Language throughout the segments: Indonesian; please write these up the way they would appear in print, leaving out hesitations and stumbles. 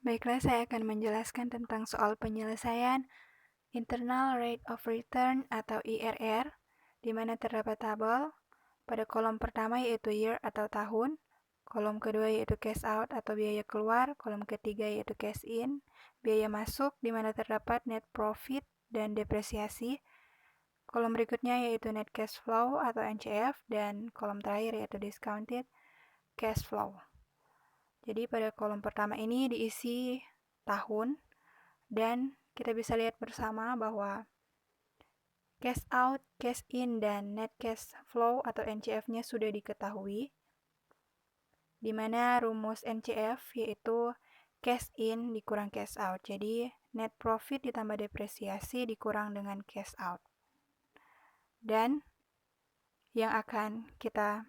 Baiklah, saya akan menjelaskan tentang soal penyelesaian Internal Rate of Return atau IRR, di mana terdapat tabel pada kolom pertama yaitu year atau tahun, kolom kedua yaitu cash out atau biaya keluar, kolom ketiga yaitu cash in, biaya masuk, di mana terdapat net profit dan depresiasi, kolom berikutnya yaitu net cash flow atau NCF, dan kolom terakhir yaitu discounted cash flow. Jadi pada kolom pertama ini diisi tahun, dan kita bisa lihat bersama bahwa cash out, cash in, dan net cash flow atau NCF-nya sudah diketahui, di mana rumus NCF yaitu cash in dikurang cash out. Jadi net profit ditambah depresiasi dikurang dengan cash out. Dan yang akan kita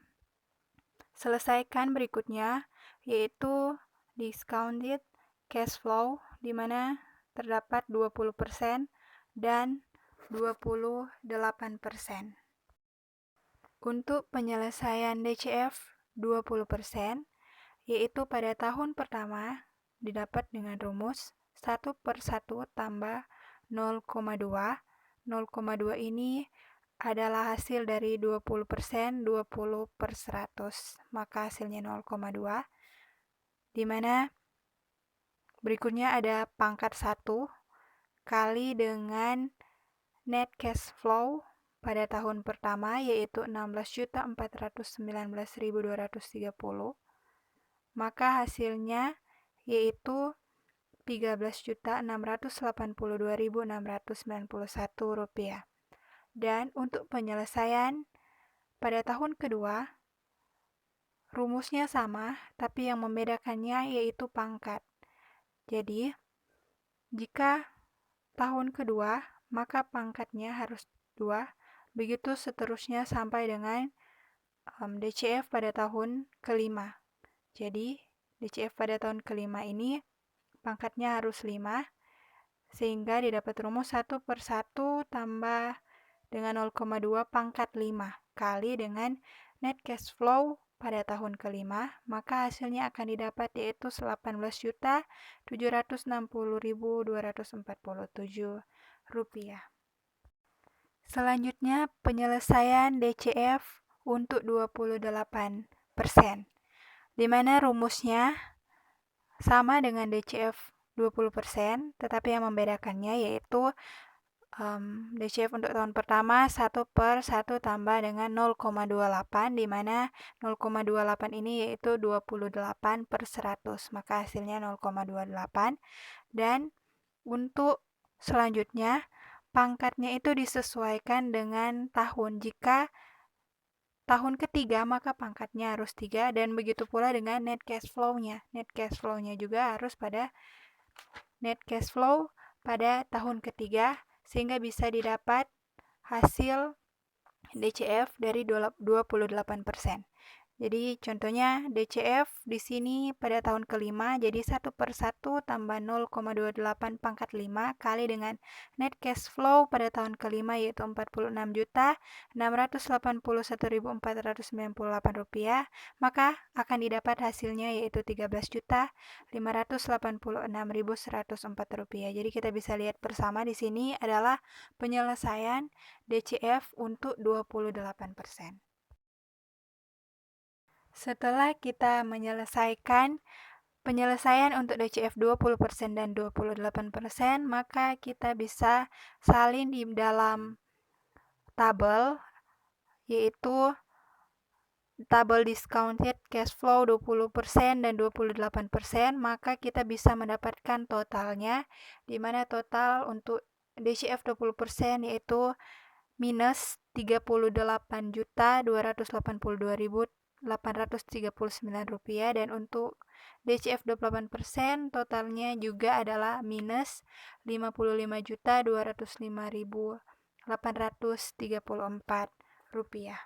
selesaikan berikutnya yaitu discounted cash flow, di mana terdapat 20% dan 28%. Untuk penyelesaian DCF 20%, yaitu pada tahun pertama didapat dengan rumus 1/1 tambah 0,2. 0,2 ini adalah hasil dari 20%, 20/100, maka hasilnya 0,2, di mana berikutnya ada pangkat 1 kali dengan net cash flow pada tahun pertama yaitu 16.419.230, maka hasilnya yaitu Rp13.682.691. Dan untuk penyelesaian pada tahun kedua, rumusnya sama, tapi yang membedakannya yaitu pangkat. Jadi, jika tahun kedua, maka pangkatnya harus 2, begitu seterusnya sampai dengan DCF pada tahun kelima. Jadi, DCF pada tahun kelima ini pangkatnya harus 5, sehingga didapat rumus 1/1 tambah dengan 0,2 pangkat 5 kali dengan net cash flow pada tahun kelima, maka hasilnya akan didapat yaitu Rp18.760.247. Selanjutnya penyelesaian DCF untuk 28%, di mana rumusnya sama dengan DCF 20%, tetapi yang membedakannya yaitu DCF untuk tahun pertama 1/1 tambah dengan 0,28, di mana 0,28 ini yaitu 28/100, maka hasilnya 0,28. Dan untuk selanjutnya pangkatnya itu disesuaikan dengan tahun. Jika tahun ketiga maka pangkatnya harus 3, dan begitu pula dengan net cash flow-nya. Net cash flow-nya juga harus pada net cash flow pada tahun ketiga, sehingga bisa didapat hasil DCF dari 28%. Jadi contohnya DCF di sini pada tahun kelima jadi 1/1 tambah 0,28 pangkat 5 kali dengan net cash flow pada tahun kelima yaitu Rp46.681.498, maka akan didapat hasilnya yaitu Rp13.586.104. Jadi kita bisa lihat bersama di sini adalah penyelesaian DCF untuk 28%. Setelah kita menyelesaikan penyelesaian untuk DCF 20% dan 28%, maka kita bisa salin di dalam tabel, yaitu tabel discounted cash flow 20% dan 28%, maka kita bisa mendapatkan totalnya, di mana total untuk DCF 20% yaitu minus Rp38.282.839, dan untuk DCF 28% totalnya juga adalah minus Rp55.205.834.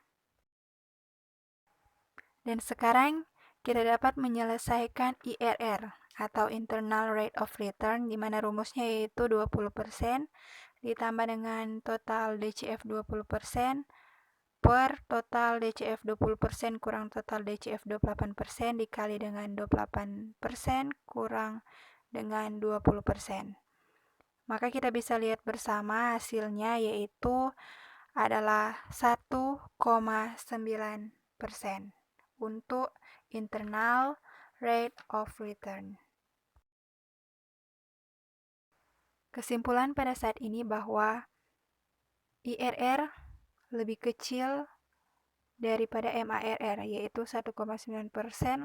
Dan sekarang kita dapat menyelesaikan IRR atau Internal Rate of Return, di mana rumusnya yaitu 20% ditambah dengan total DCF 20% per total DCF 20% kurang total DCF 28% dikali dengan 28% kurang dengan 20%. Maka kita bisa lihat bersama hasilnya, yaitu adalah 1,9% untuk internal rate of return. Kesimpulan pada saat ini bahwa IRR lebih kecil daripada MARR, yaitu 1,9%,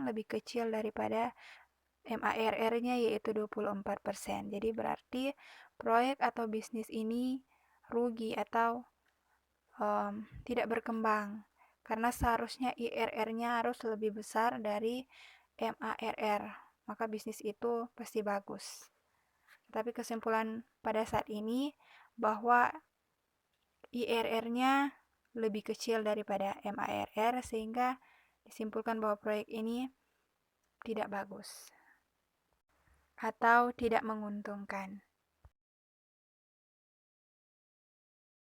lebih kecil daripada MARR-nya, yaitu 24%. Jadi berarti proyek atau bisnis ini rugi atau tidak berkembang, karena seharusnya IRR-nya harus lebih besar dari MARR, maka bisnis itu pasti bagus. Tapi kesimpulan pada saat ini bahwa IRR-nya lebih kecil daripada MARR, sehingga disimpulkan bahwa proyek ini tidak bagus atau tidak menguntungkan.